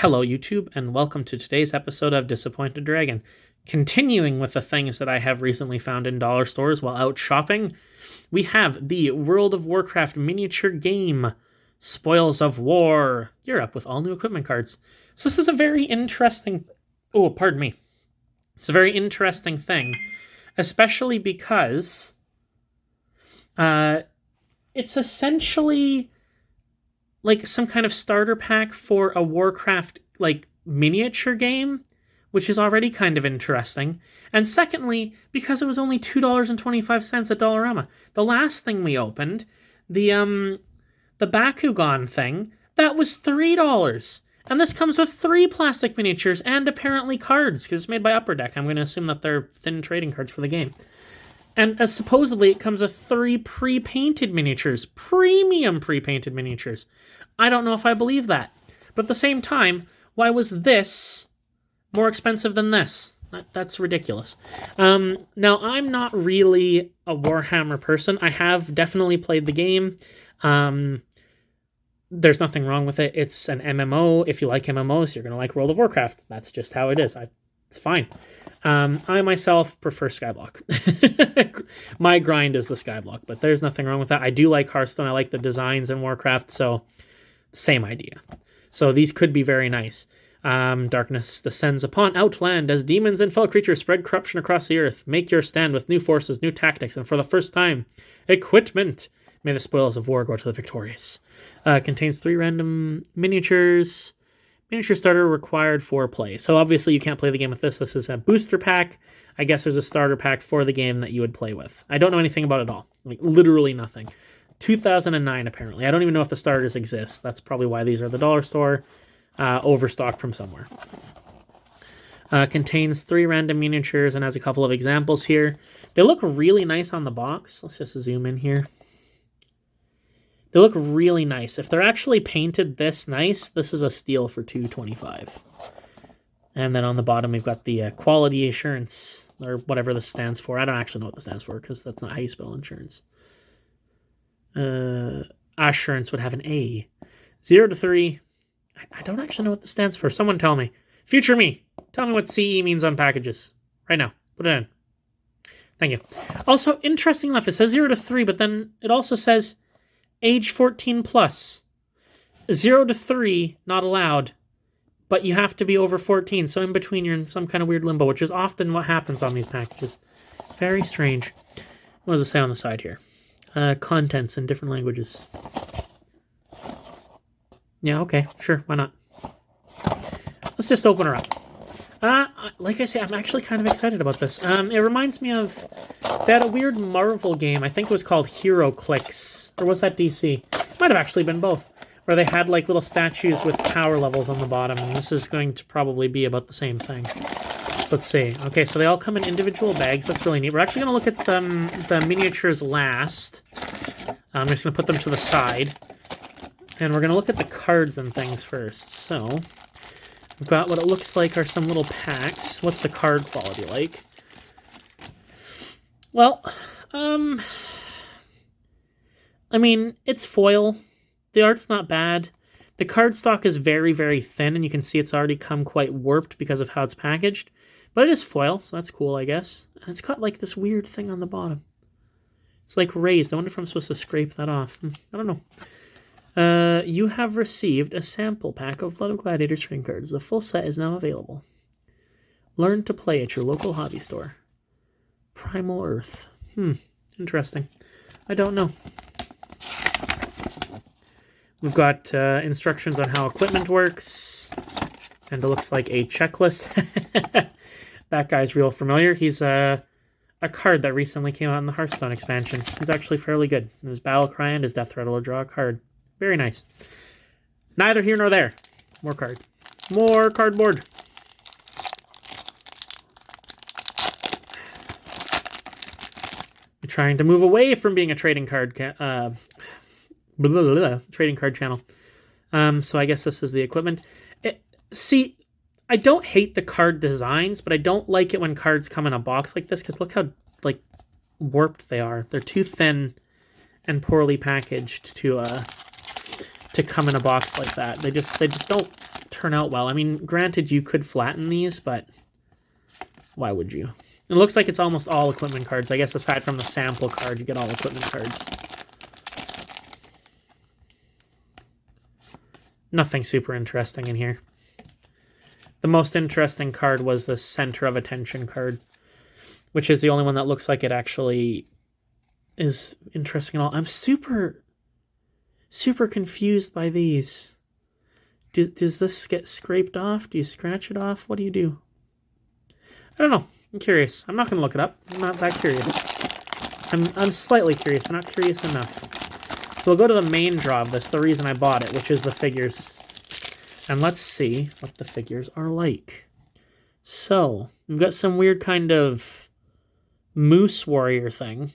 Hello, YouTube, and welcome to today's episode of Disappointed Dragon. Continuing with the things that I have recently found in dollar stores while out shopping, we have the World of Warcraft miniature game, Spoils of War, Europe, with all new equipment cards. So this is a very interesting... Oh, pardon me. It's a very interesting thing, especially because it's essentially like some kind of starter pack for a Warcraft like miniature game, which is already kind of interesting. And secondly, because it was only $2.25 at Dollarama. The last thing we opened, the Bakugan thing, that was $3. And this comes with 3 plastic miniatures and apparently cards, because it's made by Upper Deck. I'm going to assume that they're thin trading cards for the game. And supposedly it comes with 3 pre-painted miniatures, premium pre-painted miniatures. I don't know if I believe that. But at the same time, why was this more expensive than this? That's ridiculous. Now, I'm not really a Warhammer person. I have definitely played the game. There's nothing wrong with it. It's an MMO. If you like MMOs, you're going to like World of Warcraft. That's just how it is. It's fine. I myself prefer Skyblock. My grind is the Skyblock, but there's nothing wrong with that. I do like Hearthstone. I like the designs in Warcraft, so same idea. So these could be very nice. Darkness descends upon Outland as demons and fell creatures spread corruption across the earth. Make your stand with new forces, new tactics, and for the first time, equipment. May the spoils of war go to the victorious. Contains 3 random miniatures. Miniature starter required for play. So obviously you can't play the game with this. This is a booster pack. I guess there's a starter pack for the game that you would play with. I don't know anything about it at all. Like, literally nothing. 2009, apparently. I don't even know if the starters exist. That's probably why these are the dollar store. Overstocked from somewhere. Contains 3 random miniatures and has a couple of examples here. They look really nice on the box. Let's just zoom in here. They look really nice. If they're actually painted this nice, this is a steal for $2.25. And then on the bottom, we've got the quality assurance, or whatever this stands for. I don't actually know what this stands for, because that's not how you spell insurance. Assurance would have an A. 0 to 3. I don't actually know what this stands for. Someone tell me. Future me, tell me what CE means on packages. Right now. Put it in. Thank you. Also, interesting enough, it says 0 to 3, but then it also says age 14 plus. 0 to 3, not allowed. But you have to be over 14, so in between you're in some kind of weird limbo, which is often what happens on these packages. Very strange. What does it say on the side here? Contents in different languages. Yeah, okay, sure, why not? Let's just open her up. Like I say, I'm actually kind of excited about this. It reminds me of... They had a weird Marvel game, I think it was called Hero Clicks. Or was that DC? It might have actually been both. Where they had like little statues with power levels on the bottom, and this is going to probably be about the same thing. Let's see. Okay, so they all come in individual bags. That's really neat. We're actually going to look at the miniatures last. I'm just going to put them to the side. And we're going to look at the cards and things first. So, we've got what it looks like are some little packs. What's the card quality like? Well, I mean, it's foil. The art's not bad. The cardstock is very, very thin, and you can see it's already come quite warped because of how it's packaged. But it is foil, so that's cool, I guess. And it's got, like, this weird thing on the bottom. It's, like, raised. I wonder if I'm supposed to scrape that off. I don't know. You have received a sample pack of Blood of Gladiator trading cards. The full set is now available. Learn to play at your local hobby store. Primal Earth. Interesting. I don't know. We've got instructions on how equipment works. And it looks like a checklist. That guy's real familiar. He's a card that recently came out in the Hearthstone expansion. He's actually fairly good. His battle cry and his death threat will draw a card. Very nice. Neither here nor there. More card. More cardboard. We're trying to move away from being a trading card trading card channel. So I guess this is the equipment. See, I don't hate the card designs, but I don't like it when cards come in a box like this, because look how, like, warped they are. They're too thin and poorly packaged to come in a box like that. They just don't turn out well. I mean, granted, you could flatten these, but why would you? It looks like it's almost all equipment cards. I guess aside from the sample card, you get all equipment cards. Nothing super interesting in here. The most interesting card was the Center of Attention card, which is the only one that looks like it actually is interesting at all. I'm super confused by these. Does this get scraped off? Do you scratch it off? What do you do? I don't know. I'm curious. I'm not going to look it up. I'm not that curious. I'm slightly curious, but not curious enough. So we'll go to the main draw of this, the reason I bought it, which is the figures. And let's see what the figures are like. So, we've got some weird kind of moose warrior thing.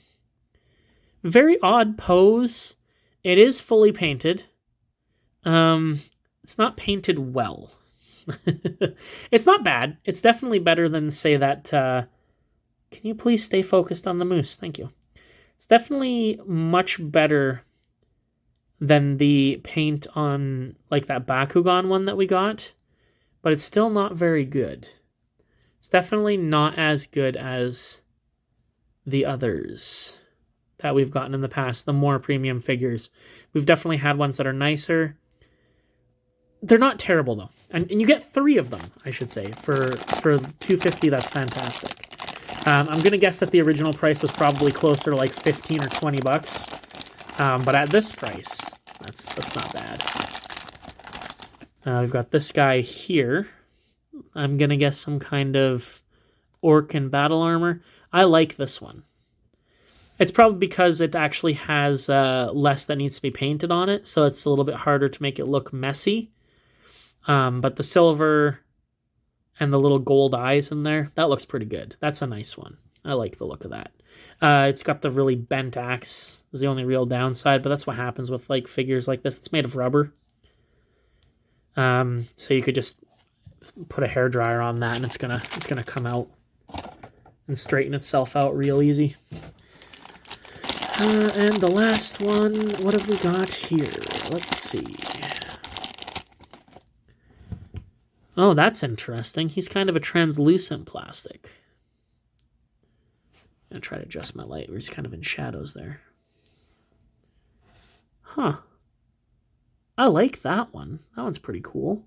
Very odd pose. It is fully painted. It's not painted well. It's not bad. It's definitely better than, say, that... can you please stay focused on the moose? Thank you. It's definitely much better than the paint on, like, that Bakugan one that we got. But it's still not very good. It's definitely not as good as the others that we've gotten in the past, the more premium figures. We've definitely had ones that are nicer. They're not terrible, though. And you get 3 of them, I should say. For $250, that's fantastic. I'm going to guess that the original price was probably closer to like 15 or 20 bucks. But at this price, that's not bad. We've got this guy here. I'm going to guess some kind of orc and battle armor. I like this one. It's probably because it actually has less that needs to be painted on it, so it's a little bit harder to make it look messy. But the silver and the little gold eyes in there, that looks pretty good. That's a nice one. I like the look of that. It's got the really bent axe is the only real downside, but that's what happens with like figures like this. It's made of rubber. So you could just put a hairdryer on that and it's gonna come out and straighten itself out real easy. And the last one, what have we got here? Let's see. Oh, that's interesting. He's kind of a translucent plastic. I'm going to try to adjust my light where he's kind of in shadows there. Huh. I like that one. That one's pretty cool.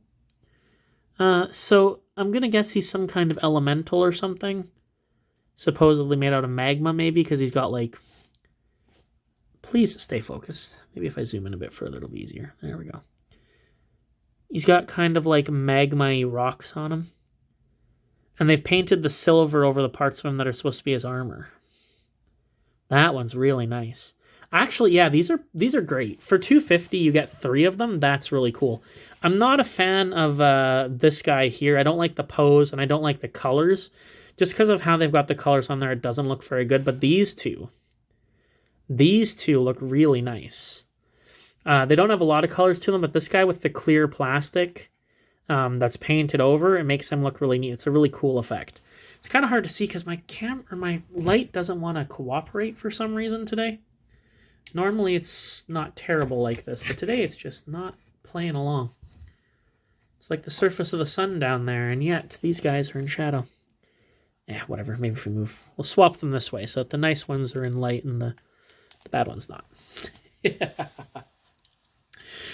So I'm going to guess he's some kind of elemental or something. Supposedly made out of magma, maybe, because he's got, like... Please stay focused. Maybe if I zoom in a bit further, it'll be easier. There we go. He's got kind of like magma-y rocks on him. And they've painted the silver over the parts of him that are supposed to be his armor. That one's really nice. Actually, yeah, these are great. For $250, you get 3 of them. That's really cool. I'm not a fan of this guy here. I don't like the pose, and I don't like the colors. Just because of how they've got the colors on there, it doesn't look very good. But these two look really nice. They don't have a lot of colors to them, but this guy with the clear plastic that's painted over, it makes them look really neat. It's a really cool effect. It's kind of hard to see because my light doesn't want to cooperate for some reason today. Normally it's not terrible like this, but today it's just not playing along. It's like the surface of the sun down there, and yet these guys are in shadow. Whatever. Maybe if we move, we'll swap them this way so that the nice ones are in light and the bad ones not.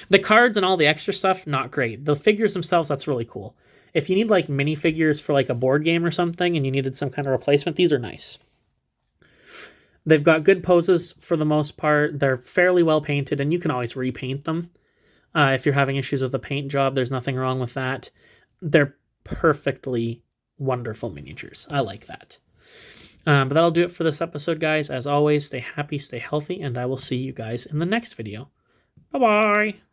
The cards and all the extra stuff, not great. The figures themselves, that's really cool. If you need like minifigures for like a board game or something and you needed some kind of replacement, these are nice. They've got good poses for the most part. They're fairly well painted, and you can always repaint them. If you're having issues with the paint job, there's nothing wrong with that. They're perfectly wonderful miniatures. I like that. But that'll do it for this episode, guys. As always, stay happy, stay healthy, and I will see you guys in the next video. Bye-bye!